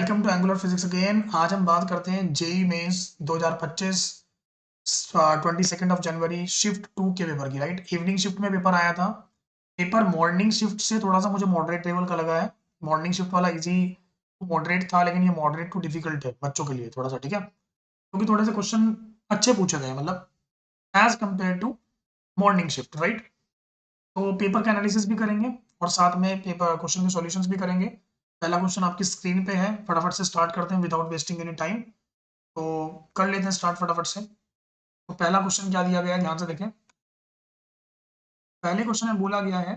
Welcome to Angular Physics again. आज हम बात करते हैं जेई मेंस 2025 22 शिफ्ट 2 के पेपर की। राइट, इवनिंग शिफ्ट में पेपर आया था। पेपर मॉर्निंग शिफ्ट से थोड़ा सा मुझे मॉडरेट लेवल का लगा है। मॉर्निंग शिफ्ट वाला इजी टू मॉडरेट था, लेकिन ये मॉडरेट टू डिफिकल्ट है बच्चों के लिए थोड़ा सा, ठीक है, क्योंकि थोड़े से क्वेश्चन अच्छे पूछे गए, मतलब as compare to morning shift. Right, तो पेपर का एनालिसिस भी करेंगे और साथ में पेपर क्वेश्चन के सॉल्यूशंस भी करेंगे। पहला क्वेश्चन आपकी स्क्रीन पे है, फटाफट से स्टार्ट करते हैं विदाउट वेस्टिंग एनी टाइम। तो कर लेते हैं स्टार्ट फटाफट से। तो पहला क्वेश्चन क्या दिया गया है, ध्यान से देखें। पहले क्वेश्चन में बोला गया है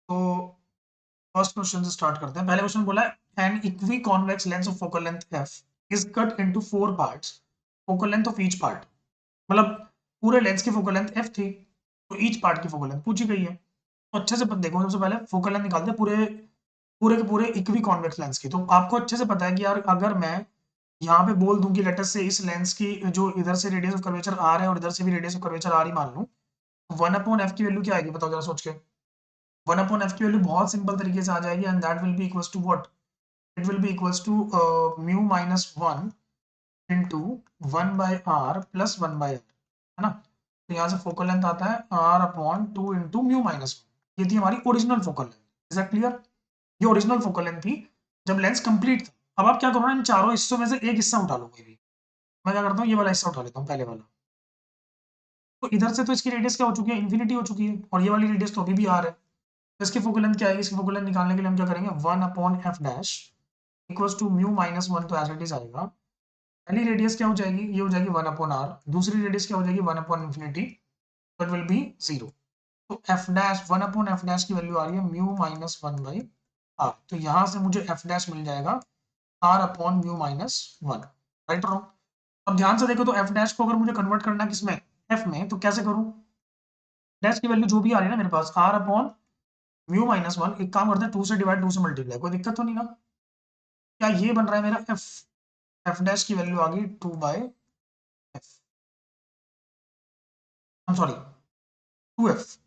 तो फर्स्ट क्वेश्चन से स्टार्ट करते हैं। पहले क्वेश्चन बोला है an equiconvex lens of focal length f is cut into 4 parts, focal length of each part. मतलब पूरे लेंस की फोकल लेंथ एफ थी, तो ईच पार्ट की फोकल लेंथ पूछी गई है। तो अच्छे से देखो, सबसे पहले फोकल लेंथ निकालते हैं पूरे पूरे के पूरे इक्वी कॉन्वेक्स लेंस की। तो आपको अच्छे से पता है कि यार अगर मैं यहाँ पे बोल दूं कि लेटर से इस लेंस की जो इधर से रेडियस ऑफ कर्वेचर आर है और इधर से भी रेडियस ऑफ कर्वेचर आर ही मान लूं, 1/f की वैल्यू क्या आएगी बताओ जरा सोच के। 1/f की वैल्यू बहुत सिंपल तरीके से आ जाएगी, and that will be equals to what, it will be equals to mu minus 1 into 1/r plus 1/r, है ना। तो यहाँ से फोकल लेंथ आता है r/2 इंटू म्यू माइनस 1। ये थी हमारी original focal length. Is that clear? ये ओरिजिनल फोकल लेंथ थी जब लेंस कंप्लीट था। अब आप क्या करो ना, इन चारों हिस्सों में से एक हिस्सा उठा लो कोई भी। मैं क्या करता हूँ, ये वाला हिस्सा उठा लेता हूँ, पहले वाला। तो इधर से तो इसकी रेडियस क्या हो चुकी है, इन्फिनिटी हो चुकी है, और ये वाली रेडियस तो अभी भी आर है। तो इसकी फोकल लेंथ क्या आएगी, इसकी फोकल लेंथ निकालने के लिए हम क्या करेंगे, 1/f dash equals to mu minus 1, तो एज इट इज आएगा। पहली रेडियस क्या हो जाएगी, ये हो जाएगी 1/r। दूसरी रेडियस क्या हो जाएगी, 1/infinity, तो इट विल बी 0। तो एफ डैश 1/f डैश की वैल्यू आ रही है म्यू माइनस 1/r। तो यहाँ से मुझे एफ डैश मिल जाएगा r/μ-1। Right wrong? अब ध्यान से देखो, तो एफ डैश को अगर मुझे कन्वर्ट करना है किसमें, एफ में, तो कैसे करूं। डैश की वैल्यू जो भी आ रही है ना मेरे पास, r/μ-1, एक काम करते हैं 2 से डिवाइड 2 से मल्टीप्लाई, कोई दिक्कत तो नहीं ना। क्या ये बन रहा है मेरा एफ, एफ डैश की वैल्यू आ गई 2/f, I am sorry 2f,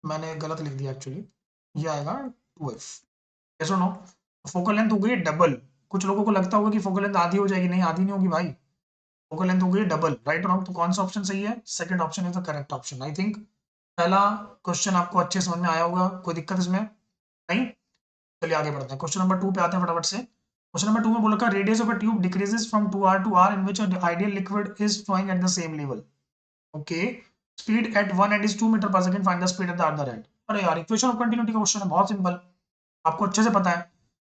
मैंने गलत लिख दिया एक्चुअली, ये आएगा 2f। कैसे नो, फोकल लेंथ हो गई डबल। कुछ लोगों को लगता होगा कि फोकल लेंथ आधी हो जाएगी, नहीं आधी नहीं होगी भाई, फोकल लेंथ हो गई डबल। Right wrong? तो कौन सा ऑप्शन सही है, second option is the correct option. I think पहला क्वेश्चन आपको अच्छे समझ में आया होगा, कोई दिक्कत इसमें नहीं। चलिए आगे बढ़ते हैं, क्वेश्चन नंबर 2 पे आते हैं फटाफट से। क्वेश्चन नंबर 2 में बोला radius of a tube decreases from 2r to r in which an ideal liquid is flowing at the same level. Okay, speed at one end is 2 meter per second, find the speed at the other end. अरे यार, equation of continuity का question है, बहुत simple, आपको अच्छे से पता है।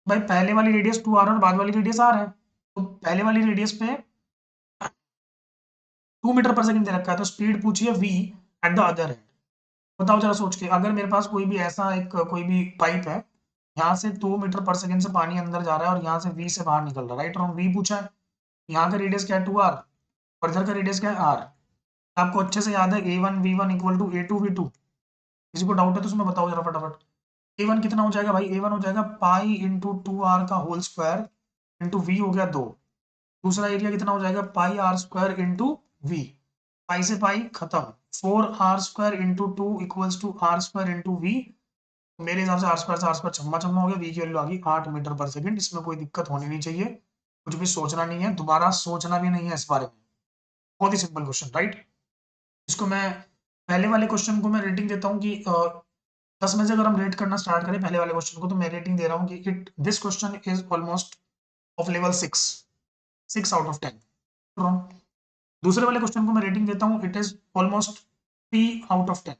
भाई पहले वाली रेडियस 2r और बाद वाली रेडियस r है, तो पहले वाली रेडियस पे 2 मीटर पर सेकंड दे रखा है, तो स्पीड पूछिए v eight the other and. बताओ जरा सोच के, अगर मेरे पास कोई भी ऐसा एक कोई भी पाइप है, यहाँ से 2 मीटर पर सेकंड से पानी अंदर जा रहा है और यहाँ से v से बाहर निकल रहा है। Right wrong? v पूछा है, यहाँ का रेडियस क्या है 2r, और इधर का रेडियस क्या है r। आपको अच्छे से याद है a1 v1 equal to a2 v2। किसी को डाउट है तो उसमें बताओ जरा फटाफट। a1 कितना हो जाएगा भाई, a1 हो जाएगा पाई इंटू 2r का होल स्क्वायर इंटू v हो गया 2। दूसरा एरिया कितना हो जाएगा, pi r square into v, pi से पाई खत्म, 4r² into 2 equals to r² into v. मेरे हिसाब से आर स्क्वायर से आर स्क्वायर छम्मा छम्मा हो गया, वी की वैल्यू आ गई 8 मीटर पर सेकंड। इसमें कोई दिक्कत होनी नहीं चाहिए, कुछ भी सोचना नहीं है, दोबारा सोचना भी नहीं है इस बारे में। बहुत ही सिंपल क्वेश्चन। राइट, इसको मैं पहले वाले क्वेश्चन को मैं रेटिंग देता हूँ कि 10 में से अगर हम रेट करना स्टार्ट करें पहले वाले क्वेश्चन को, तो मैं रेटिंग दे रहा हूँ कि it this question is almost of level 6 out of 10। दूसरे वाले क्वेश्चन को मैं रेटिंग देता हूँ, it is almost 3 out of 10।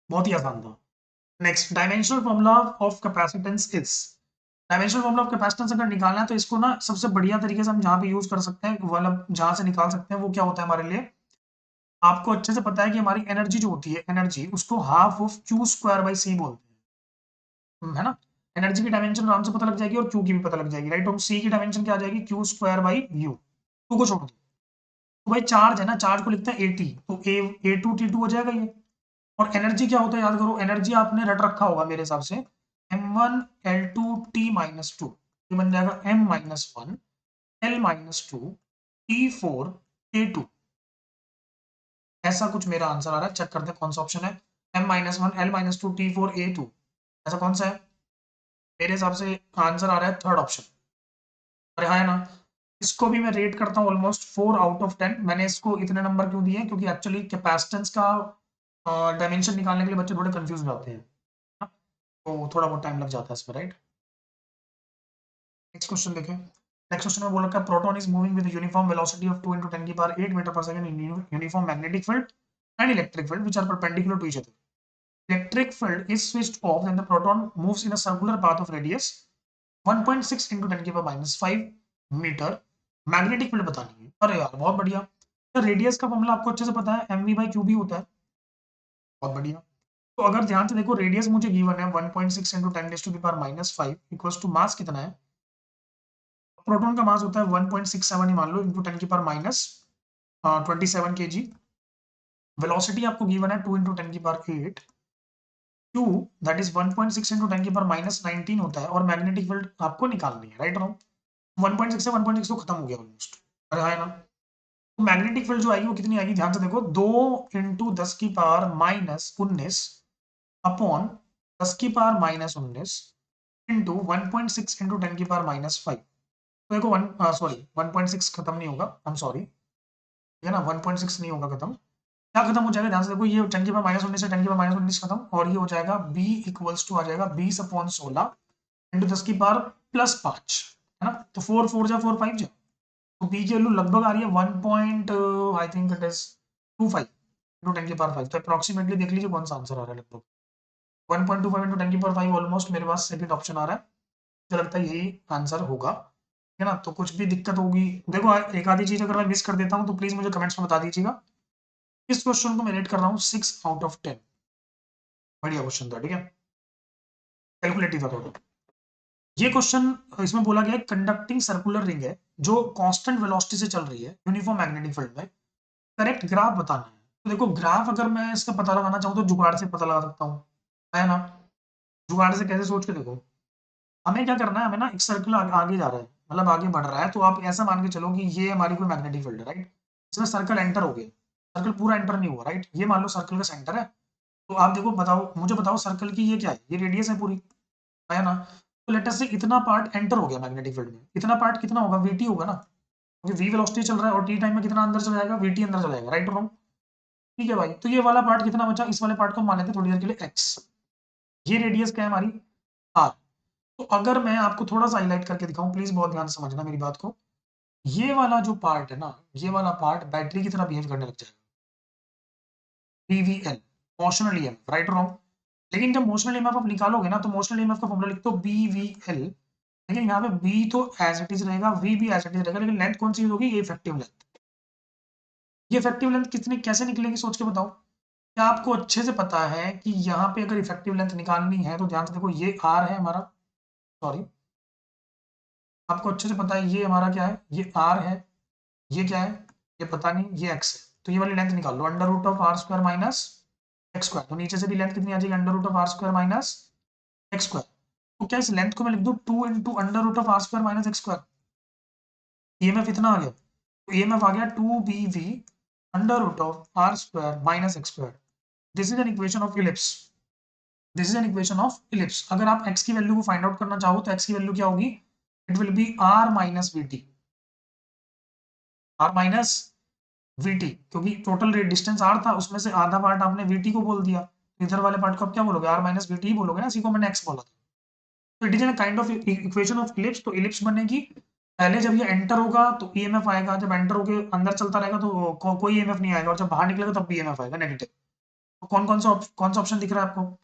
बहुत ही आसान था। Next, dimensional formula of capacitance is. Dimensional formula of capacitance अगर निकालना है तो इसको ना सबसे बढ़िया तरीके से हम जहाँ पे यूज कर सकते हैं, मतलब जहाँ से निकाल सकते हैं, वो क्या होता है हमारे लिए। आपको अच्छे से पता है कि हमारी एनर्जी जो होती है, एनर्जी उसको half of Q² by C बोलते हैं, है ना। एनर्जी की डायमेंशन आराम से पता लग जाएगी और Q की भी पता लग जाएगी। राइट, तो C की डायमेंशन क्या आ जाएगी, Q² बाई U। टू को छोड़ दो, तो भाई चार्ज है ना, चार्ज को लिखते हैं AT, तो A2T2 हो जाएगा ये। और एनर्जी क्या होता है याद करो, एनर्जी आपने रट रखा होगा मेरे हिसाब से, M1L2T-2, ये बन जाएगा M-1 L-2 T4A2, ऐसा कुछ मेरा आंसर आ रहा है। चेक करते हैं कौन सा ऑप्शन है। M-1L-2 T4A2, ऐसा कौन सा है? मेरे हिसाब से आंसर आ रहा है थर्ड ऑप्शन। अरे हाँ है ना। इसको भी मैं रेट करता हूँ ऑलमोस्ट 4/10। मैंने इसको इतने नंबर क्यों दिए, क्योंकि एक्चुअली कैपेसिटेंस का डायमेंशन निकालने के लिए बच्चे थोड़े कंफ्यूज हो जाते हैं ना? तो थोड़ा बहुत टाइम लग जाता है इसमें, राइट। नेक्स्ट क्वेश्चन देखें। नेक्स्ट क्वेश्चन में बोल रखा है proton is moving with uniform velocity of 2 × 10⁸ meter per second in uniform magnetic field and electric field which are perpendicular to each other. Electric field is switched off when the proton moves in a circular path of radius 1.6 × 10⁻⁵ metre. Magnetic field बतानी है। अरे यार बहुत बढ़िया। तो radius का formula आपको अच्छे से पता है, mv/qb होता है। बहुत बढ़िया। तो अगर ध्यान से देखो रेडियस मुझे गिवन है 1.6 × 10⁻⁵ इक्वल्स टू मास कितना है? प्रोटॉन का मास होता है 1.67 ही मान लो इंटू 10⁻27 kg। वेलोसिटी आपको गिवन है 2 × 10⁸ 2, दैट इज 1.6 × 10⁻⁻19 होता है, और मैग्नेटिक फील्ड आपको निकालनी है, राइट रॉन्ग? 1.6 से 1.6 तो खत्म हो गया ऑलमोस्ट। अरे हाँ है ना। तो मैग्नेटिक फील्ड जो आएगी वो कितनी आएगी, ध्यान से देखो, 2 × 10⁻−19 अपॉन 10⁻−19 इंटू 1.6 × 10⁻⁵। तो देखो सॉरी 1.6 खत्म नहीं होगा, आई एम सॉरी, ठीक है ना, 1.6 नहीं होगा खत्म। क्या खत्म हो जाएगा, ध्यान से देखो, ये 10⁻−19 से 10⁻−19 खत्म, और ये हो जाएगा b इक्वल्स टू आ जाएगा 20/16 इंटू 10⁻+5, है ना। तो 4 4 जा 4 5 जा, तो b की वैल्यू लगभग आ रही है 1 point, I think it is 25 into 10⁻5। तो अप्रोक्सीमेटली देख लीजिए कौन सा आंसर आ रहा है। लगभग 1.25 इंटू 10⁻5 ऑलमोस्ट मेरे पास सेकंड ऑप्शन आ रहा है। मुझे लगता है यही आंसर होगा, है ना। तो कुछ भी दिक्कत होगी, देखो एक आधी चीज अगर मैं मिस कर देता हूँ तो प्लीज मुझे कमेंट्स में बता दीजिएगा। इस क्वेश्चन को मैं रेट कर रहा हूँ 6/10। बढ़िया क्वेश्चन था, ठीक है, कैलकुलेटिव था थोड़ा। ये क्वेश्चन, इसमें बोला गया है कंडक्टिंग सर्कुलर रिंग है जो कांस्टेंट वेलोसिटी से चल रही है यूनिफॉर्म मैग्नेटिक फील्ड में, करेक्ट ग्राफ बताना है। तो देखो ग्राफ अगर मैं इसका पता लगाना चाहूँ तो जुगाड़ से पता लगा सकता हूँ, है ना। जुगाड़ से कैसे, सोच के देखो, हमें क्या करना है, हमें ना एक सर्कल आगे जा रहा है, मतलब आगे बढ़ रहा है, तो आप ऐसा मान के चलो कि ये हमारी कोई मैग्नेटिक फील्ड है, राइट। इसमें सर्कल एंटर हो गया, सर्कल पूरा एंटर नहीं हुआ, राइट। ये मान लो सर्कल का सेंटर है। तो आप देखो, बताओ मुझे, बताओ सर्कल की ये क्या है, ये रेडियस है पूरी, है ना। तो लेट अस से इतना पार्ट एंटर हो गया मैग्नेटिक फील्ड में, इतना पार्ट कितना होगा, वीटी होगा ना, क्योंकि वी वेलोसिटी चल रहा है और टी टाइम में कितना अंदर चला जाएगा, वीटी अंदर चला जाएगा, राइट और रॉन्ग। ठीक है भाई, तो ये वाला पार्ट कितना बचा, इस वाले पार्ट को मान लेते हैं थोड़ी देर के लिए एक्स। ये रेडियस क्या है हमारी, आर। तो अगर मैं आपको थोड़ा सा हाईलाइट करके दिखाऊं, प्लीज बहुत ध्यान से समझना मेरी बात को, ये वाला जो पार्ट है ना, ये वाला पार्ट बैटरी की तरह बिहेव करने लग जाएगा, बीवीएल, मोशनल ईएमएफ, राइट और रॉन्ग। लेकिन जब मोशनल ईएमएफ आप निकालोगे ना, तो मोशनल ईएमएफ का फॉर्मूला लिखते हो बीवीएल, लेकिन यहाँ पे बी तो एज इट इज रहेगा, वी भी एज इट इज रहेगा, लेकिन लेंथ कौन सी यूज होगी, ये इफेक्टिव लेंथ। ये इफेक्टिव लेंथ कितनी कैसे निकलेगी, सोच के बताओ। क्या आपको अच्छे से पता है कि यहाँ पे अगर इफेक्टिव लेंथ निकालनी है तो ध्यान से देखो, ये आर है हमारा, सॉरी, आपको अच्छे से पता है ये हमारा क्या है, ये आर है, ये क्या है, ये पता नहीं, ये एक्स है। तो ये वाली लेंथ निकाल लो, √r² माइनस एक्स स्क्वायर। तो नीचे से भी लेंथ कितनी आ जाएगी, √r² माइनस एक्स स्क्वायर। तो क्या इस लेंथ को मैं लिख दूं 2 × √r² minus x square. EMF इतना आ गया, तो ईएमएफ आ गया 2bv √r² minus x square. This is an equation of ellipse, this is an equation of ellipse. अगर आप x की वैल्यू को फाइंड आउट करना चाहो तो x की वैल्यू क्या होगी, it will B r minus VT, r minus VT, क्योंकि टोटल रेट डिस्टेंस r था, उसमें से आधा पार्ट आपने वीटी को बोल दिया, तो इधर वाले पार्ट को आप क्या बोलोगे, r माइनस वीटी ही बोलोगे ना, इसी को मैंने x बोला था। तो it is an kind of equation of ellipse. तो इलिप्स बनेगी, पहले जब ये एंटर होगा तो ईएमएफ आएगा, जब एंटर होके अंदर चलता रहेगा तो कोई ईएमएफ नहीं आएगा, और जब बाहर निकलेगा तब भी ईएमएफ आएगा नेगेटिव। तो कौन सा ऑप्शन दिख रहा है आपको,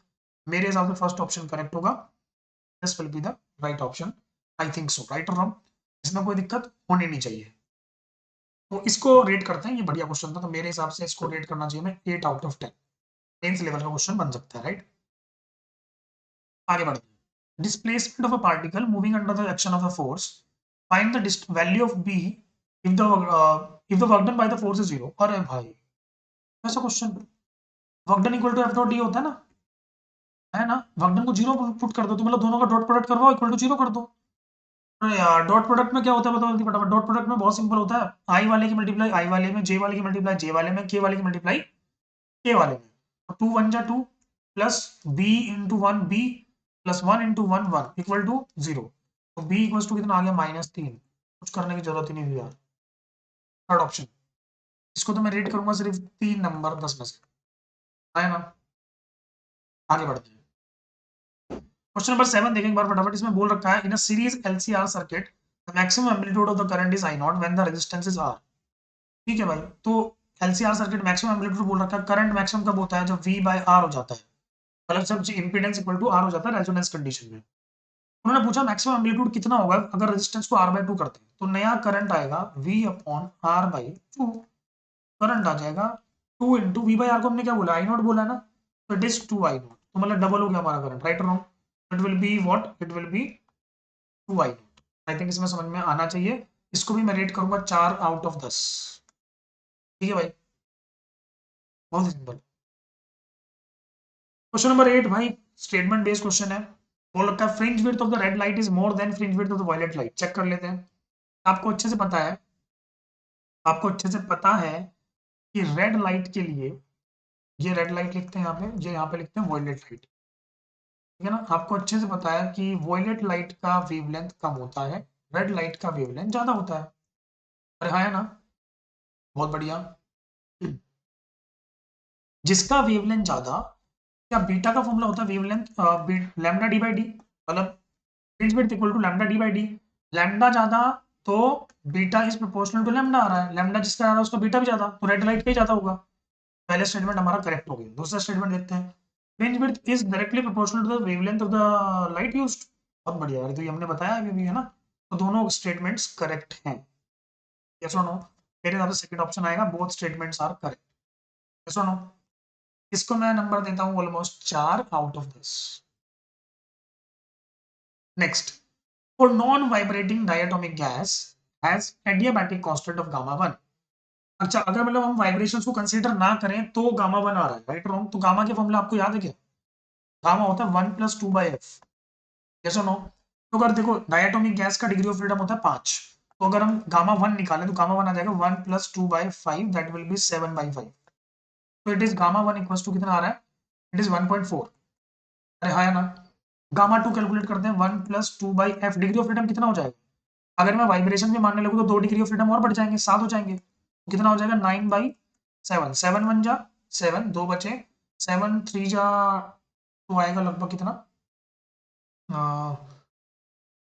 मेरे हिसाब से फर्स्ट ऑप्शन करेक्ट होगा, this will be the right option, I think so, right और रॉन्ग, इसमें कोई दिक्कत होनी नहीं चाहिए। तो इसको रेट करते हैं, ये बढ़िया क्वेश्चन था, तो मेरे हिसाब से इसको रेट करना चाहिए मैं 8/10। मेंस लेवल का क्वेश्चन बन सकता है, राइट। आगे बढ़ते हैं। Displacement of a particle moving under the action of a force, find the value of b if the work done by the force is 0। अरे भाई ऐसा question, work done equal to f dot d होता है ना, work done को 0 put कर दो, तो मतलब दोनों का डॉट प्रोडक्ट करवाओ, इक्वल टू 0 कर दो। अरे यार डॉट प्रोडक्ट में क्या होता है बताओ जल्दी फटाफट। डॉट प्रोडक्ट में बहुत सिंपल होता है, आई वाले की मल्टीप्लाई आई वाले में, जे वाले की मल्टीप्लाई जे वाले में, के वाले की मल्टीप्लाई के वाले में। तो टू वन जा two, plus b into one b, plus one into one one equal to zero. तो बी इक्वल टू कितना आ गया -3। कुछ करने की जरूरत ही नहीं हुई यार। थर्ड ऑप्शन, इसको तो मैं रेट करूंगा सिर्फ 3 नंबर 10 में से, है ना। आगे बढ़ते हैं। क्वेश्चन नंबर 7 देखें एक बार फटाफट। इसमें बोल रखा है in a series LCR circuit the maximum amplitude of the current is I naught when the resistance is R. ठीक है भाई, तो एलसीआर सर्किट मैक्सिमम एम्पलीट्यूड बोल रखा है, करंट मैक्सिमम कब होता है जब वी बाय आर हो जाता है, मतलब जब इंपीडेंस इक्वल टू आर हो जाता है रेजोनेंस कंडीशन में। उन्होंने पूछा मैक्सिमम एम्पलीट्यूड कितना होगा अगर रेजिस्टेंस को आर बाय टू करते हैं। तो नया करंट आएगा V upon R by two, current आ जाएगा two into V by R को हमने क्या बोला आई नॉट बोला है ना, तो it is two I naught, तो मतलब डबल हो गया हमारा current, right wrong. It will be what, it will be two I naught. I think इसमें समझ में आना चाहिए। इसको भी मैं रेट करूंगा 4/10। ठीक है भाई, बहुत ही सिंपल। क्वेश्चन नंबर 8 भाई, स्टेटमेंट बेस्ड क्वेश्चन है। बोल रखा है fringe width of the red light is more than fringe width of the violet light. Check कर लेते हैं। आपको अच्छे से पता है, आपको अच्छे से पता है कि रेड लाइट के लिए ये रेड लाइट लिखते हैं यहाँ पे, ये यहाँ पे लिखते हैं वॉयलेट लाइट। ठीक है ना। आपको अच्छे से पता है कि वॉयलेट लाइट का वेवलेंथ कम होता है, रेड लाइट का वेवलेंथ ज्यादा होता है। अरे हाँ है ना, बहुत बढ़िया। जिसका वेवलेंथ ज्यादा, क्या बीटा का फॉर्मूला होता है wavelength lambda D by d, मतलब fringe width equal to lambda D by d. Lambda ज्यादा तो beta is proportional to lambda आ रहा है, लैम्डा जिसका ज्यादा उसका बीटा भी ज्यादा, तो रेड लाइट का ही ज्यादा होगा। पहले स्टेटमेंट हमारा करेक्ट हो गया। दूसरा स्टेटमेंट देखते हैं, fringe width is directly proportional to the wavelength of the light used. बहुत बढ़िया यार, तो ये हमने बताया अभी भी है ना। तो दोनों स्टेटमेंट्स करेक्ट हैं, यस और नो। मेरे हिसाब से सेकंड ऑप्शन आएगा, both statements are correct, yes और नो। इसको मैं नंबर देता हूँ almost 4/10। Next, for non vibrating diatomic gas has adiabatic constant of gamma 1। अच्छा, अगर मतलब हम वाइब्रेशंस को कंसीडर ना करें तो गामा 1 आ रहा है, राइट रॉन्ग। तो गामा के फॉर्मूला आपको याद है क्या? गामा होता है 1+2/f, यस और नो। तो अगर देखो डायटोमिक गैस का डिग्री ऑफ फ्रीडम होता है 5, तो अगर हम गामा 1 निकालें तो गामा 1 आ जाएगा 1+2/5, दैट विल बी 7/5। तो it is gamma 1 equals to कितना आ रहा है, इट इज 1.4। अरे हाँ है ना। गामा 2 कैलकुलेट करते हैं, 1+2/f, डिग्री ऑफ फ्रीडम कितना हो जाएगा? अगर मैं वाइब्रेशन भी मानने लगूँ तो 2 डिग्री ऑफ फ्रीडम और बढ़ जाएंगे, 7 हो जाएंगे। तो कितना हो जाएगा 9/7, 7 1 जा 7, 2 बचे, 7 3 जा, तो आएगा लगभग कितना,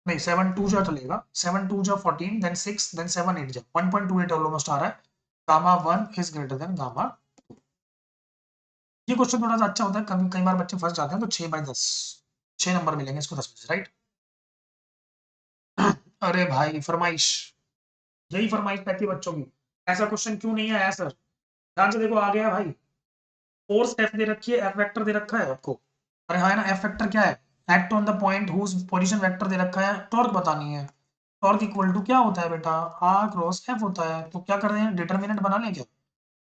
नहीं 7 2 जा चलेगा, 7 2 जा 14, देन 6, देन 7 8 जा 1.28 ऑलमोस्ट आ रहा है। Gamma 1 is greater than gamma 2। ये क्वेश्चन थोड़ा सा अच्छा होता है, कभी कई बार बच्चे फंस जाते हैं, तो 6/10, 6 नंबर मिलेंगे इसको 10 में से, राइट। अरे भाई फरमाइश, यही फरमाइश रहती है बच्चों की, ऐसा क्वेश्चन क्यों नहीं आया सर। ध्यान से देखो, आ गया भाई। फोर्स एफ दे रखी है, एफ वेक्टर दे रखा है आपको। अरे हाँ है ना, एफ वेक्टर क्या है, act on the point whose position vector दे रखा है, टॉर्क बतानी है। टॉर्क इक्वल टू क्या होता है बेटा, आर क्रॉस एफ होता है। तो क्या कर रहे हैं, डिटर्मिनेंट बना लें क्या।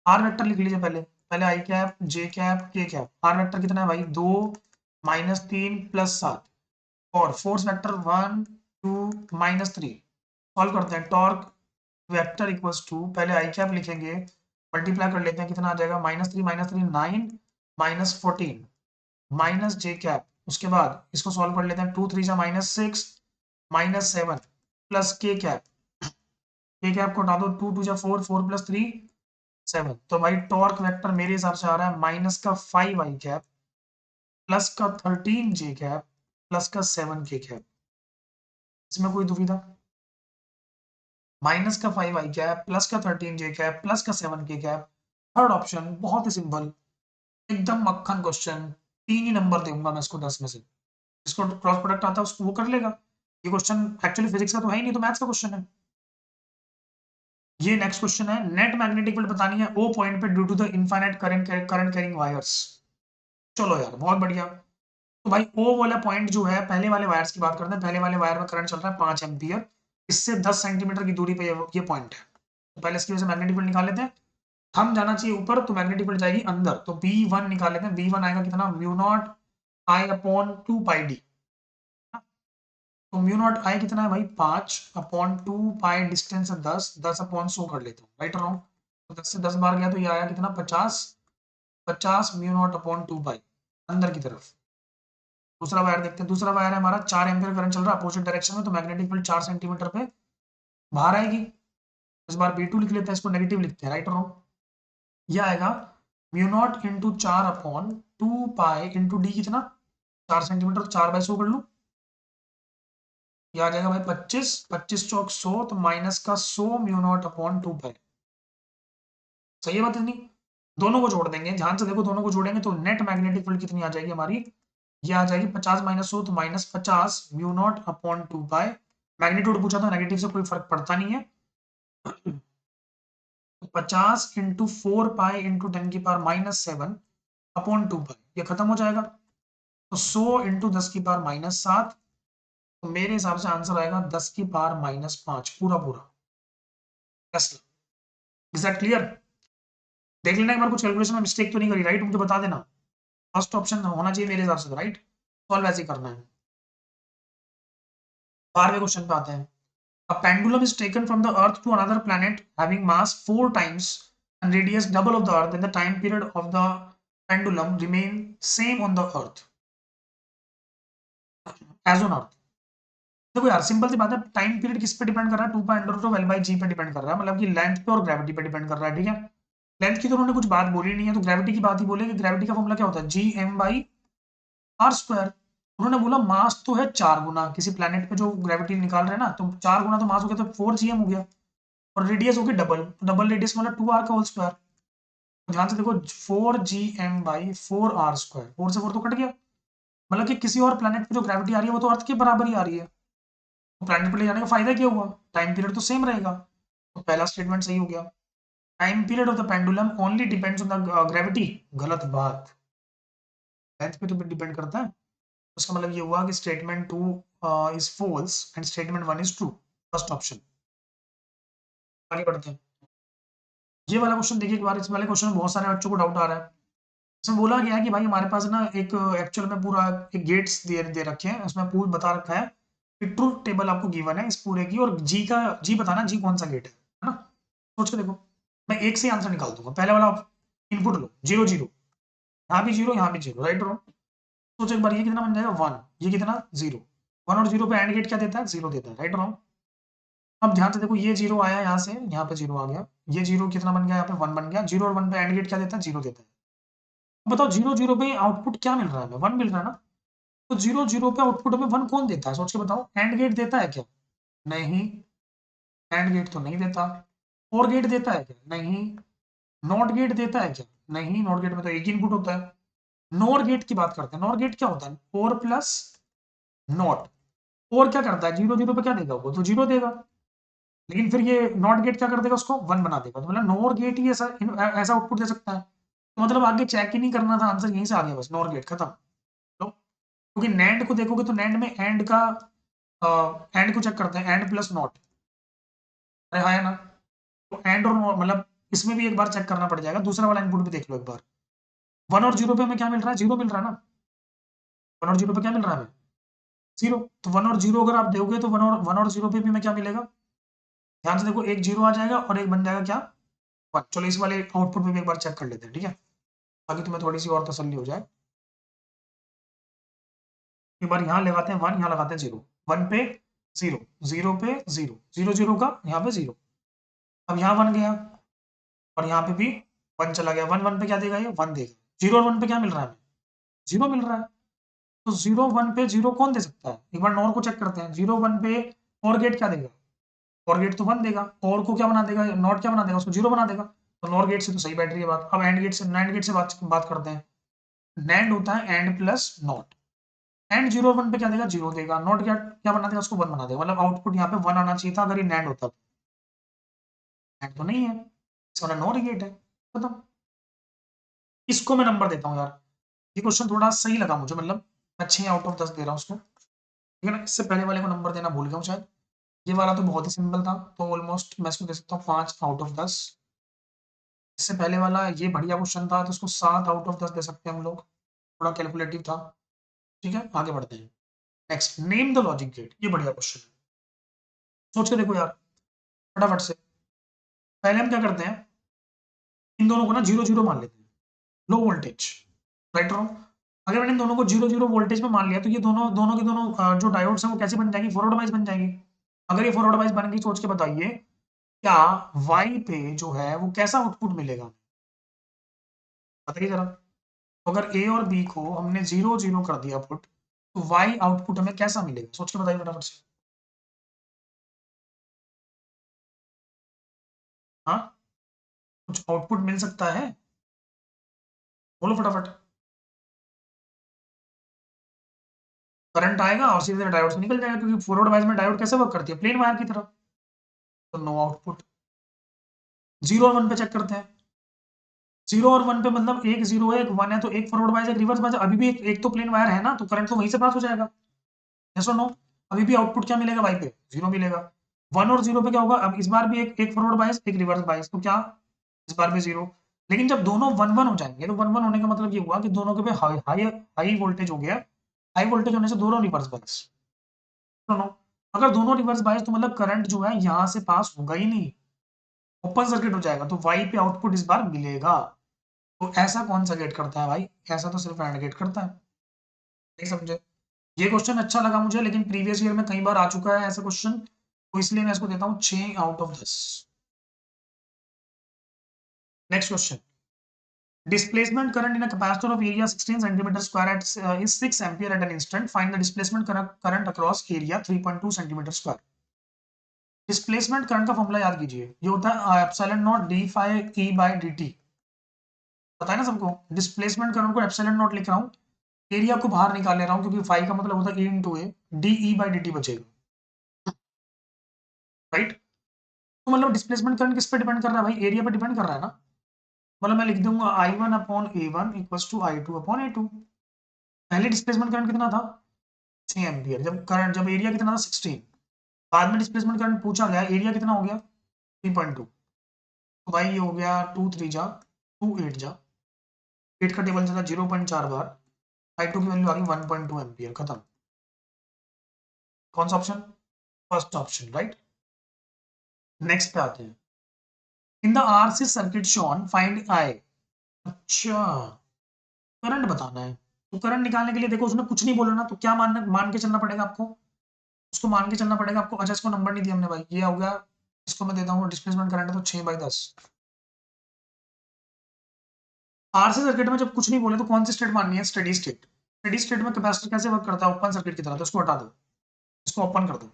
आर वेक्टर लिख लीजिए पहले, पहले आई कैप जे कैप के कैप। आर वेक्टर कितना है भाई, 2 -3 + 7, और फोर्स वेक्टर 1 2 -3। सॉल्व करते हैं, टॉर्क वेक्टर इक्वल्स टू, पहले आई कैप लिखेंगे, मल्टीप्लाई कर लेते हैं, कितना आ जाएगा -3 9 -14 माइनस जे कैप। उसके बाद इसको सॉल्व कर लेते हैं, 2 3 -6 -7 प्लस के कैप को हटा दो, 2 2 4 4 + 3 7। तो भाई टॉर्क वेक्टर मेरे हिसाब से आ रहा है -5 आई कैप प्लस का 13 जे कैप प्लस का 7 के कैप। इसमें कोई दुविधा, -5 आई कैप प्लस का 13 जे कैप प्लस का 7 के कैप। थर्ड ऑप्शन बहुत ही सिंपल, एकदम मक्खन क्वेश्चन, 3 ही नंबर दूंगा मैं इसको 10 में से। जिसको क्रॉस प्रोडक्ट आता है उसको वो कर लेगा। ये क्वेश्चन एक्चुअली फिजिक्स का तो है ही नहीं, तो मैथ्स का क्वेश्चन है। ये नेक्स्ट क्वेश्चन है, नेट मैग्नेटिक फील्ड बतानी है ओ पॉइंट पे due to the infinite current carrying wires. चलो यार बहुत बढ़िया। तो भाई ओ वाला पॉइंट जो है, पहले वाले वायर्स की बात करते हैं, पहले वाले वायर में करंट चल रहा है 5 एम्पियर, इससे 10 सेंटीमीटर की दूरी पे ये पॉइंट है। तो पहले इसकी वजह से मैग्नेटिक फील्ड निकाल लेते हैं। हम जाना चाहिए ऊपर, तो मैग्नेटिक फील्ड जाएगी अंदर, तो B1 निकाल लेते हैं। B1 आएगा कितना, म्यू नॉट I/2 पाई डी। तो म्यू नॉट आई कितना है भाई 5/2 पाई डिस्टेंस है 10 कर लेता हूँ, राइट और रॉन्ग। तो 10 से 10 बार गया तो ये आया कितना 50 म्यू नॉट अपॉन 2 पाई अंदर की तरफ। दूसरा वायर देखते हैं, दूसरा वायर है हमारा 4 एम्पियर करंट चल रहा है अपोजिट डायरेक्शन में, तो मैग्नेटिक फील्ड 4 सेंटीमीटर पे बाहर आएगी। इस बार B2 लिख लेते हैं, इसको नेगेटिव लिखते हैं, राइट और रॉन्ग। ये आएगा mu naught into 4/2 pi into D कितना 4 सेंटीमीटर, 4/100 कर लूँ। ये आ जाएगा भाई 25, 25 चौक 100, तो माइनस का 100 म्यू नॉट अपॉन 2 पाई। सही है बात इतनी। दोनों को जोड़ देंगे, ध्यान से देखो, दोनों को जोड़ेंगे तो नेट मैग्नेटिक फील्ड कितनी आ जाएगी हमारी, ये आ जाएगी 50 माइनस 100, तो -50 म्यू नॉट अपॉन 2 पाई। मैग्नीट्यूड पूछा था, नेगेटिव से कोई फर्क पड़ता नहीं है। 50 × 4 पाई इंटू 10⁻⁻7 अपॉन 2 पाई, ये खत्म हो जाएगा। तो 100 इंटू 10⁻⁻7, तो मेरे हिसाब से आंसर आएगा 10⁻⁻5 पूरा पूरा। Is that clear? देख लेना एक बार कुछ कैलकुलेशन में मिस्टेक तो नहीं करी, राइट, मुझे बता देना। फर्स्ट ऑप्शन होना चाहिए मेरे हिसाब से, राइट। सॉल्व ऐसे ही करना है। 12वें क्वेश्चन पे आते हैं। A pendulum is taken from the Earth to another planet having mass 4 times and radius double of the Earth, and the time period of the pendulum remain same on the Earth as on Earth। देखो यार simple सी बात है, time period किस पे depend कर रहा है, 2 पाई √L/g पे डिपेंड कर रहा है, मतलब कि लेंथ पे और ग्रेविटी पे डिपेंड कर रहा है, ठीक है। लेंथ की तो उन्होंने कुछ बात बोली नहीं है, तो ग्रेविटी की बात ही बोले कि ग्रेविटी का फॉर्मूला क्या होता है, Gm/r²। उन्होंने बोला मास तो है 4 गुना, किसी प्लेनेट पे जो ग्रेविटी निकाल रहे हैं ना, तो 4 गुना तो मास हो गया, तो 4 Gm हो गया, और रेडियस होगी डबल, डबल रेडियस मतलब 2r का होल स्क्वायर। ध्यान से देखो 4Gm/4r², 4 से 4 तो कट गया, मतलब कि किसी और प्लेनेट पे जो ग्रेविटी आ रही है वो तो अर्थ के बराबर ही आ रही है, तो प्लेनेट पे ले जाने का फायदा क्या हुआ, टाइम पीरियड तो सेम रहेगा। तो पहला स्टेटमेंट सही हो गया। Time period of the pendulum only depends on the gravity, गलत बात, लेंथ पे तो डिपेंड करता है। उसका मतलब ये हुआ कि statement 2 is false and statement 1 is true, first option. आगे बढ़ते हैं। ये वाला क्वेश्चन देखिए एक बार, इस वाले क्वेश्चन में बहुत सारे बच्चों को डाउट आ रहा है। इसमें बोला गया है कि भाई हमारे पास ना एक एक्चुअल में पूरा एक गेट्स दे रखे हैं, उसमें पूरा बता रखा है कि ट्रूथ टेबल आपको गिवन है इस पूरे की, और जी बताना जी कौन सा गेट है ना। सोच के देखो, मैं एक से आंसर निकाल दूंगा। पहले वाला इनपुट लो 0 0, यहाँ भी 0 यहाँ भी 0, राइट रॉन्ग। सोचो एक बार, ये कितना बन जाएगा 1, ये कितना 0, 1 और 0 पे एंड गेट क्या देता है 0 देता है, राइट रॉन्ग। अब ध्यान से देखो, ये 0 आया यहाँ से, यहाँ पे 0 आ गया, ये 0 कितना बन गया, यहाँ पे 1 बन गया, 0 और 1 पे एंड गेट क्या देता है 0 देता है। बताओ 0 0 पे आउटपुट क्या मिल रहा है, हमें 1 मिल रहा है ना। तो 0 0 पे आउटपुट हमें 1 कौन देता है, सोच के बताओ। एंड गेट देता है क्या, नहीं, एंड गेट तो नहीं देता। और गेट देता है क्या, नहीं। नॉट गेट देता है क्या, नहीं, नॉट गेट में तो एक ही इनपुट होता है। नॉर गेट की बात करते हैं, नॉर गेट क्या होता है, और प्लस नॉट। और क्या करता है, 0 0 पे क्या देगा, वो तो 0 देगा, लेकिन फिर ये नॉट गेट क्या कर देगा, उसको 1 बना देगा, तो मतलब नॉर गेट ही ऐसा ऐसा आउटपुट दे सकता है। तो मतलब आगे चेक ही नहीं करना था, आंसर यहीं से आ गया बस, नॉर गेट खत्म। तो क्योंकि नैंड को देखोगे तो नैंड में एंड का एंड को चेक करते हैं, एंड प्लस नॉट, अरे हाँ है ना। तो एंड और मतलब इसमें भी एक बार चेक करना पड़ जाएगा, दूसरा वाला इनपुट भी देख लो एक बार। 1 और 0 पे हमें क्या मिल रहा है, 0 मिल रहा है ना। 1 और 0 पे क्या मिल रहा है हमें, 0। तो 1 और 0 अगर आप दोगे तो 1 और 0 पे भी हमें क्या मिलेगा, ध्यान से देखो, एक 0 आ जाएगा और एक बन जाएगा क्या 1। चलो इस वाले आउटपुट में भी एक बार चेक कर लेते हैं, ठीक है, ताकि तुम्हें थोड़ी सी और तसल्ली हो जाए। एक बार यहाँ लगाते हैं 1, यहाँ लगाते हैं 0, 1 पे 0, 0 पे 0, 0 0 का यहाँ पे 0। अब यहाँ 1 गया और यहाँ पे भी 1 चला गया, 1 1 पे क्या देगा, ये 1 देगा। 0 और 1 पे क्या मिल रहा है हमें, 0 मिल रहा है। तो 0 1 पे 0 कौन दे सकता है, एक बार नॉर को चेक करते हैं। 0 1 पे और गेट क्या देगा, और गेट तो 1 देगा, और को क्या बना देगा, नॉट क्या बना देगा, उसको 0 बना देगा। तो नॉर गेट से तो सही बैठ रही है बात। अब एंड गेट से, नैंड गेट से बात करते हैं। नैंड होता है एंड प्लस नॉट। एंड 0 1 पे क्या देगा, 0 देगा, नॉट क्या क्या बना देगा, उसको 1 बना देगा, मतलब आउटपुट यहाँ पे 1 आना चाहिए था अगर ये नैंड होता। नैंड तो नहीं है, इसका नॉर गेट है, खत्म। इसको मैं नंबर देता हूँ यार, ये क्वेश्चन थोड़ा सही लगा मुझे, मतलब मैं 6/10 दे रहा हूँ उसको, ठीक है ना। इससे पहले वाले को नंबर देना भूल गया हूँ शायद। ये वाला तो बहुत ही सिंपल था, तो ऑलमोस्ट मैं इसको दे सकता हूँ 5/10। इससे पहले वाला ये बढ़िया क्वेश्चन था, तो उसको 7/10 दे सकते हैं हम लोग, थोड़ा कैलकुलेटिव था। ठीक है, आगे बढ़ते हैं। Next, name the logic gate. ये बढ़िया क्वेश्चन है, सोच के देखो यार फटाफट से। पहले हम क्या करते हैं, इन दोनों को ना 0 0 मान लेते हैं, लो वोल्टेज, राइट रॉन्ग। अगर मैंने इन दोनों को 0 0 वोल्टेज में मान लिया तो ये दोनों दोनों के दोनों जो डायोड्स हैं वो कैसे बन जाएंगी, फॉरवर्ड वाइज बन जाएंगी। अगर ये फॉरवर्ड वाइज बन गई, सोच के बताइए क्या वाई पे जो है वो कैसा आउटपुट मिलेगा, बताइए जरा। तो अगर ए और बी को हमने 0 0 कर दिया पुट, तो वाई आउटपुट हमें कैसा मिलेगा, सोच के बताइए फटाफट से। हाँ, कुछ आउटपुट मिल सकता है, बोलो फटाफट। करंट आएगा और सीधे डायोड से निकल जाएगा, क्योंकि फॉरवर्ड वाइज में डायोड कैसे वर्क करती है, प्लेन वायर की तरह। तो नो आउटपुट। 0 और 1 पे चेक करते हैं। 0 और 1 पे मतलब एक 0 है एक 1 है, तो एक फॉरवर्ड वाइज एक रिवर्स वाइज, अभी भी एक तो प्लेन वायर है ना, तो करंट तो वहीं से पास हो जाएगा। यस और नो। अभी भी आउटपुट क्या मिलेगा वाई पे, 0 मिलेगा। 1 और 0 पे क्या होगा, अब इस बार भी एक फॉरवर्ड बायस एक रिवर्स बायस, तो क्या इस बार भी 0। लेकिन जब दोनों 1 1 हो जाएंगे, तो 1 1 होने का मतलब ये हुआ कि दोनों के पे हाई हाई हाई वोल्टेज हो गया। हाई वोल्टेज होने से दोनों रिवर्स बायस, दोनों। अगर दोनों रिवर्स बायस तो मतलब करंट जो है यहां से पास होगा ही नहीं, ओपन सर्किट हो जाएगा, तो वाई पे आउटपुट इस बार मिलेगा। तो ऐसा कौन सा गेट करता है भाई, ऐसा तो सिर्फ एंड गेट करता है। नहीं समझे। ये क्वेश्चन अच्छा लगा मुझे, लेकिन प्रीवियस ईयर में कई बार आ चुका है ऐसा क्वेश्चन, तो इसलिए मैं इसको देता हूँ 6 out of 10। Next question, displacement current in a capacitor of area 16 centimeter square at is 6 ampere at an instant. Find the displacement current across area 3.2 centimeter square. Displacement current का फॉर्मूला याद कीजिए, ये होता है epsilon naught D phi E by D T, पता है ना सबको। डिस्प्लेसमेंट करंट को एप्सिलॉन नॉट लिख रहा हूँ, एरिया को बाहर निकाल ले रहा हूँ, क्योंकि फाई का मतलब होता है A into A, d e by d t बचेगा, राइट। तो मतलब डिस्प्लेसमेंट करंट किस पे डिपेंड कर रहा है भाई, एरिया पे डिपेंड कर रहा है ना। मतलब मैं लिख दूंगा I1/A1 इक्वल्स टू I2/A2। पहले डिस्प्लेसमेंट करंट कितना था, 6 एम्पियर, जब एरिया कितना था 16। बाद में डिस्प्लेसमेंट करंट पूछा गया, एरिया कितना हो गया 3.2, तो भाई ये हो गया 2 3 जा 2 8 जा, 8 का टेबल चला 0.4 बार, I2 की वैल्यू आ गई 1.2 एम्पियर, खत्म। कौन सा option, first option, right. Next पे आते हैं, in the RC circuit shown find I. अच्छा, करंट बताना है, तो करंट निकालने के लिए देखो उसने कुछ नहीं बोला ना, तो क्या मान के चलना पड़ेगा आपको, उसको मान के चलना पड़ेगा आपको। अच्छा, इसको नंबर नहीं दिया हमने भाई, ये हो गया, इसको मैं देता हूँ डिस्प्लेसमेंट करंट है तो 6/10। आरसी सर्किट में जब कुछ नहीं बोले तो कौन सी स्टेट माननी है, स्टेडी स्टेट। स्टेडी स्टेट में कैपेसिटर कैसे वर्क करता है, ओपन सर्किट की तरह, तो इसको हटा दो, इसको ओपन कर दो,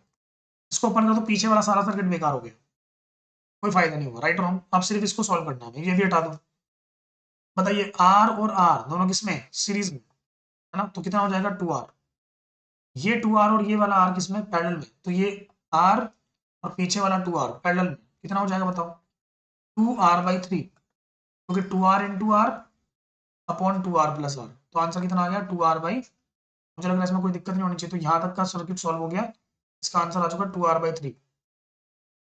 इसको ओपन कर दो, पीछे वाला सारा सर्किट बेकार हो गया, कोई फायदा नहीं होगा, राइट रॉन्ग। अब सिर्फ इसको सॉल्व करना है, ये भी हटा दो। बताइए आर और आर दोनों किसमें, सीरीज में, है ना, तो कितना हो जाएगा 2R। ये 2R और ये वाला आर किसमें, पैरेलल में, तो ये आर और पीछे वाला 2R पैरेलल में, कितना हो जाएगा बताओ, 2R/3, क्योंकि 2R into R upon 2R plus R, तो आंसर कितना आ गया 2R/। मुझे लग रहा है इसमें कोई दिक्कत नहीं होनी चाहिए, तो यहाँ तक का सर्किट सॉल्व हो गया, इसका आंसर आ चुका 2R/3।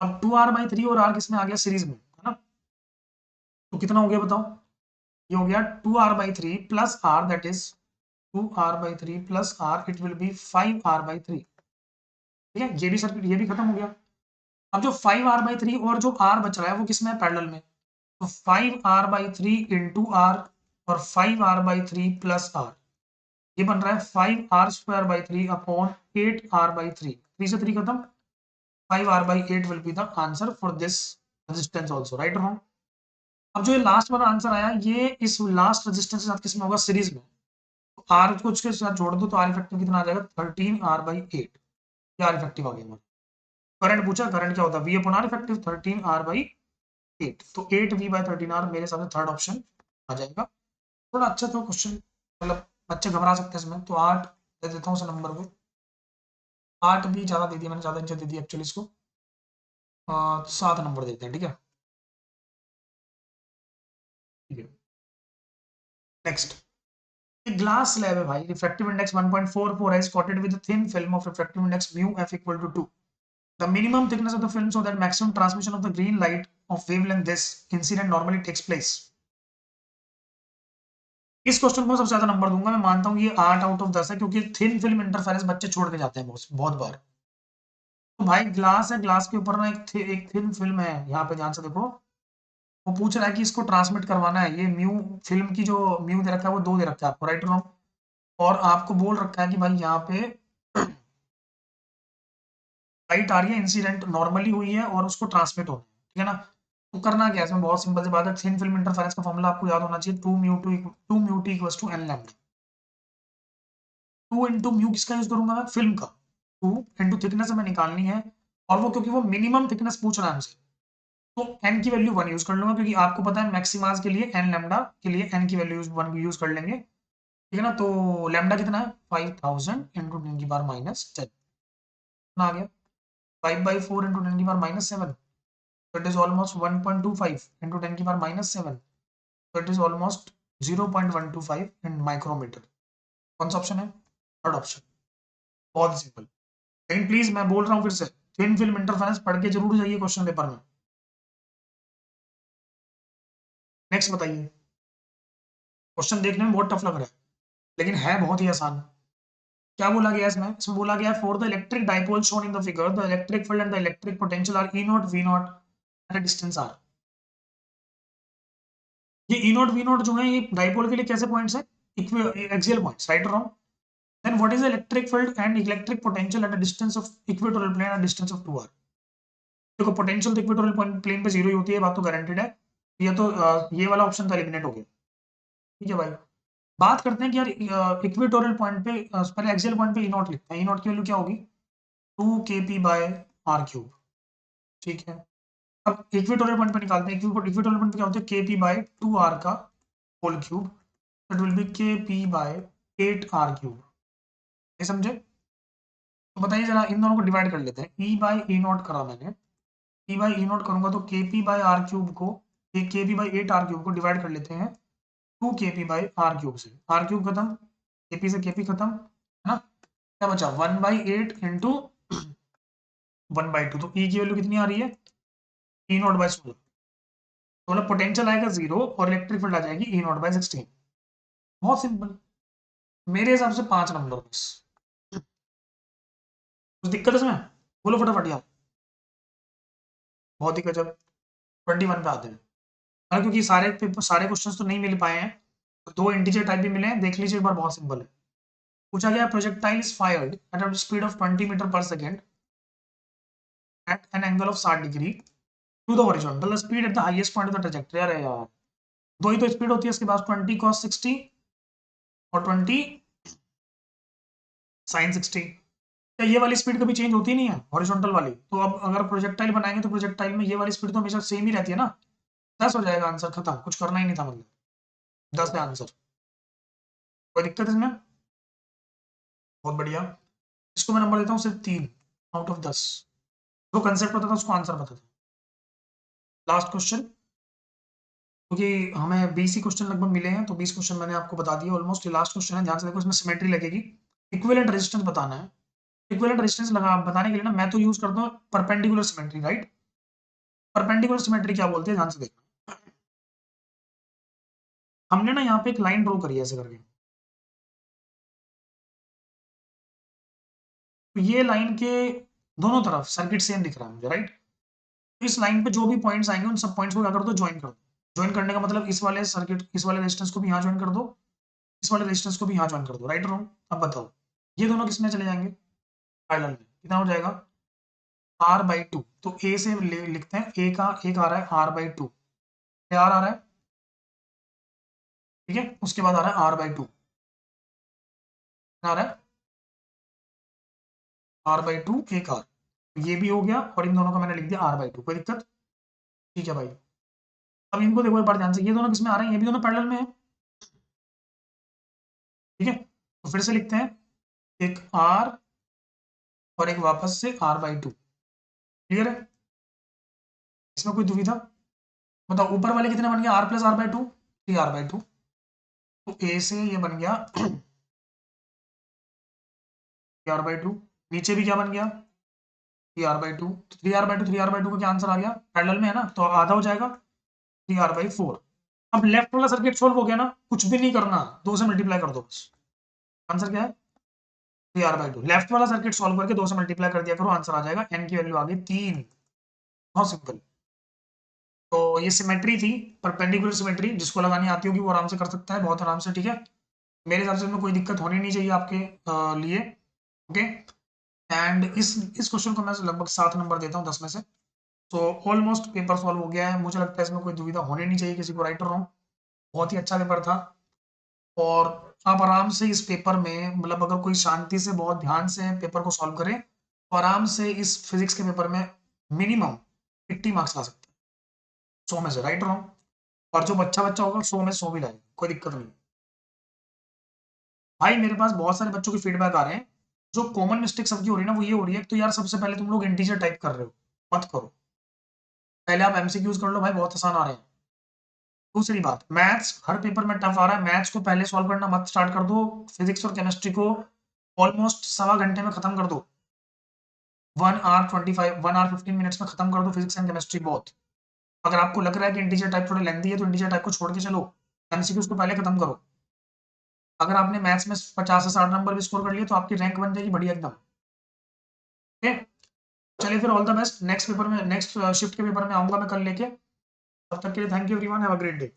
अब 2R/3 और आर किसमें आ गया, सीरीज में, है ना, तो कितना हो गया बताओ, ये हो गया 2R/3 plus R, that is 2R/3 plus R, it will be 5R/3। ठीक है, ये भी सर्किट ये भी खत्म हो गया। अब जो 5R/3 और जो आर बच रहा है वो किसमें है, पैरेलल में, तो 5R/3 इंटू आर और 5R/3 प्लस आर, ये बन रहा है 5R² 3 अपॉन 8R/3, 3 से 3 खत्म, 5R/8 will be the answer for this resistance also, right और रॉन्ग। अब जो ये लास्ट वाला आंसर आया, ये इस लास्ट रेजिस्टेंस के साथ किसमें होगा, सीरीज में, तो आर को उसके साथ जोड़ दो, तो आर इफेक्टिव कितना आ जाएगा 13R/8, ये आर इफेक्टिव आ गया हमारा। करंट पूछा, करंट क्या होता है, we upon are effective 13R/8, तो 8V/13R मेरे हिसाब से थर्ड ऑप्शन आ जाएगा। थोड़ा अच्छा था क्वेश्चन, मतलब बच्चे घबरा सकते हैं इसमें, तो 8 दे देता हूँ उस नंबर को, 8 भी ज़्यादा दे दिया मैंने, ज़्यादा इज्जत दे दी एक्चुअली इसको, 7 नंबर देते हैं, ठीक है। ठीक है, नेक्स्ट, एक ग्लास स्लैब है भाई, रिफ्रैक्टिव इंडेक्स 1.44 है, coated with a thin film of refractive index mu f equal to 2. The minimum thickness of the film so that maximum transmission of the green light of wavelength this incident normally takes place. इस question को सबसे ज्यादा number दूंगा, मैं मानता हूँ ये 8 out of 10 है, क्योंकि थिन फिल्म इंटरफेरेंस बच्चे छोड़ के जाते हैं बहुत बहुत बार। तो भाई ग्लास है, ग्लास के ऊपर ना एक थिन फिल्म है, यहाँ पे ध्यान से देखो। वो पूछ रहा है कि इसको ट्रांसमिट करवाना है, ये म्यू फिल्म की जो म्यू दे रखा है वो 2 दे रखा है आपको, राइट रॉन्ग। और आपको बोल रखा है कि भाई यहाँ पे लाइट आ रही है, इंसिडेंट नॉर्मली हुई है और उसको ट्रांसमिट होना है, ठीक है ना। तो करना क्या है इसमें, बहुत सिंपल सी बात है, थिन फिल्म इंटरफेरेंस का फॉर्मूला आपको याद होना चाहिए, 2 mu T equals to N lambda. 2 into mu किसका यूज करूंगा मैं, फिल्म का। 2 इंटू थिकनेस हमें निकालनी है, और वो क्योंकि वो मिनिमम थिकनेस पूछ रहा है हमसे, तो एन की वैल्यू 1 यूज कर लूंगा, क्योंकि आपको पता है मैक्सिमाज के लिए एन लैम्डा के लिए एन की वैल्यू 1 यूज कर लेंगे, ठीक है ना। तो लैम्डा कितना है, 5000 इंटू 10⁻10 आ गया। 5/4 into 10⁻7, so it is almost 1.25 into 10⁻7, so it is almost 0.125 in micrometer। कौन सा ऑप्शन है, थर्ड ऑप्शन। बहुत सिंपल। लेकिन प्लीज मैं बोल रहा हूँ फिर से, थिन फिल्म इंटरफेरेंस पढ़ के जरूर जाइए क्वेश्चन पेपर में। नेक्स्ट बताइए, क्वेश्चन देखने में बहुत टफ लग रहा है, लेकिन है बहुत ही आसान। क्या बोला गया इसमें, इसमें बोला गया for the electric dipole shown in the figure the electric field and the electric potential are E naught V naught at a distance R. ये ई नॉट वी नॉट जो है ये डाइपोल के लिए कैसे पॉइंट्स है, एक्सियल पॉइंट्स, राइट और wrong. Then what is the electric field and electric potential at a distance of equatorial plane at distance of 2r। देखो पोटेंशियल तो इक्वेटोरियल प्लेन पे 0 ही होती है, बात तो गारंटेड है। ये तो ये वाला ऑप्शन तो एलिमिनेट हो गया, ठीक है भाई। बात करते हैं कि यार इक्वेटोरियल पॉइंट पे पहले एक्सियल पॉइंट पे ई नॉट लिखते हैं, ई नॉट की वैल्यू क्या होगी, 2 kp/r³, ठीक है। अब इक्वेटोरियल पॉइंट पे निकालते हैं, इक्वेटोरियल पॉइंट पे क्या होता है, kp/2r का whole cube, that will be kp/8r³। ये समझे। तो बताइए जरा, इन दोनों को डिवाइड कर लेते हैं, ई बाई ई नॉट करा मैंने, ई बाई ई नॉट करूंगा तो kp/r³ को, ये kp/8r³ को डिवाइड कर लेते हैं 2 kp/r³ से, r³ खत्म, kp से kp खत्म, है ना। क्या बचा, 1/8 इंटू 1/2, तो ई की वैल्यू कितनी आ रही है, E0/16। तो मतलब पोटेंशियल आएगा 0 और इलेक्ट्रिक फील्ड आ जाएगी E0/16। बहुत सिंपल। मेरे हिसाब से 5 नंबर बस। कुछ दिक्कत है इसमें, बोलो फटाफट यार। बहुत ही गजब। 21 पे आते हैं। हाँ, क्योंकि सारे पेपर सारे क्वेश्चंस तो नहीं मिल पाए हैं, तो 2 इंटीजर टाइप भी मिले हैं, देख लीजिए एक बार, बहुत सिंपल है। पूछा गया projectile is fired at a speed of 20 meter per second at an angle of 60 degree to the horizontal speed at the highest point of the trajectory. अरे यार, दो ही तो स्पीड होती है इसके पास, 20 cos 60 और 20 sin 60। क्या ये वाली स्पीड कभी चेंज होती नहीं है, हॉरिजॉन्टल वाली। तो अब अगर प्रोजेक्टाइल बनाएंगे तो प्रोजेक्टाइल में ये वाली स्पीड तो हमेशा सेम ही रहती है ना। 10 हो जाएगा आंसर, खत्म, कुछ करना ही नहीं था मतलब, 10 है आंसर। कोई दिक्कत है इसमें, बहुत बढ़िया। इसको मैं नंबर देता हूँ सिर्फ 3 आउट ऑफ 10। जो कंसेप्ट पता था उसको आंसर पता था। लास्ट क्वेश्चन, क्योंकि हमें 20 ही क्वेश्चन लगभग मिले हैं, तो 20 क्वेश्चन मैंने आपको बता दिए ऑलमोस्ट। ये लास्ट क्वेश्चन है, ध्यान से देखो, इसमें सिमेट्री लगेगी। इक्विवेलेंट रेजिस्टेंस बताना है। इक्विवेलेंट रेजिस्टेंस लगा बताने के लिए ना मैं तो यूज करता हूँ perpendicular symmetry, right. Perpendicular symmetry क्या बोलते हैं, ध्यान से देखना। हमने ना यहाँ पे एक लाइन ड्रॉ करी है ऐसे करके, तो ये लाइन के दोनों तरफ सर्किट सेम दिख रहा है मुझे, राइट। तो इस लाइन पे जो भी पॉइंट्स आएंगे उन सब पॉइंट्स को क्या कर दो, ज्वाइन कर दो। ज्वाइन करने का मतलब इस वाले सर्किट, इस वाले रेजिस्टेंस को भी यहाँ ज्वाइन कर दो, इस वाले रेजिस्टेंस को भी यहाँ ज्वाइन कर दो, राइट रॉन्ग। अब बताओ ये दोनों किसमें चले जाएंगे, पैरेलल में। कितना हो जाएगा, r/2। तो ए से लिखते हैं, ए का एक आ रहा है r/2, आर आ रहा है, ठीक है। उसके बाद आ रहा है r/2, आ रहा है r/2 एक आर। ये भी हो गया, और इन दोनों का मैंने लिख दिया r/2, कोई दिक्कत, ठीक है भाई। अब इनको देखो एक बार ध्यान से, ये दोनों किसमें आ रहे हैं, ये भी दोनों पैरेलल में है, ठीक है। तो फिर से लिखते हैं, एक r और एक वापस से r/2, क्लियर है। इसमें कोई दुविधा, बताओ ऊपर वाले कितने बन गया, r+r/2, 3r/2। तो ए से ये बन गया 3r/2, नीचे भी क्या बन गया, 3r/2। तो 3r/2 का क्या आंसर आ गया, पैरेलल में है ना, तो आधा हो जाएगा, 3r/4। अब लेफ्ट वाला सर्किट सोल्व हो गया ना, कुछ भी नहीं करना, 2 से मल्टीप्लाई कर दो बस। आंसर क्या है? 3r/2। लेफ्ट वाला सर्किट सोल्व करके 2 से मल्टीप्लाई कर दिया करो, आंसर आ जाएगा। n की वैल्यू आ गई 3। बहुत सिंपल। तो ये सिमेट्री थी, परपेंडिकुलर सिमेट्री, जिसको लगानी आती होगी वो आराम से कर सकता है, बहुत आराम से, ठीक है। मेरे हिसाब से इसमें कोई दिक्कत होनी नहीं चाहिए आपके लिए। ओके। एंड इस क्वेश्चन को मैं लगभग 7 नंबर देता हूँ 10 में से। तो ऑलमोस्ट पेपर सॉल्व हो गया है, मुझे लगता है इसमें कोई दुविधा होनी नहीं चाहिए किसी को, राइट और रॉन्ग। बहुत ही अच्छा पेपर था। और आप आराम से इस पेपर में, मतलब अगर कोई शांति से बहुत ध्यान से पेपर को सॉल्व करे तो आराम से इस फिजिक्स के पेपर में मिनिमम 80 मार्क्स ला सकते हैं, 100 में से, राइट और रॉन्ग। और जो बच्चा बच्चा होगा 100 में 100 भी लाएगा, कोई दिक्कत नहीं। भाई मेरे पास बहुत सारे बच्चों के फीडबैक आ रहे हैं, जो कॉमन मिस्टेक सबकी हो रही है ना, वो ये हो रही है तो यार सबसे पहले तुम लोग इंटीजर टाइप कर रहे हो, मत करो। पहले आप एमसीक्यूज कर लो भाई, बहुत आसान आ रहे हैं। दूसरी बात, मैथ्स हर पेपर में टफ आ रहा है, मैथ्स को पहले सॉल्व करना मत स्टार्ट कर दो। फिजिक्स और केमिस्ट्री को ऑलमोस्ट सवा घंटे में खत्म कर दो। 1 hour 15 मिनट्स में खत्म कर दो फिजिक्स एंड केमिस्ट्री बोथ। अगर आपको लग रहा है कि इंटीजर टाइप थोड़ा लेंथी है तो इंटीजर टाइप को छोड़ के चलो, एमसीक्यूज को पहले खत्म करो। अगर आपने मैथ्स में 50 से 60 नंबर भी स्कोर कर लिए तो आपकी रैंक बन जाएगी बढ़िया एकदम। ओके। चलिए फिर all the best, next paper में, नेक्स्ट शिफ्ट के पेपर में आऊंगा मैं कल लेके। तब तक के लिए thank you everyone, have a great day.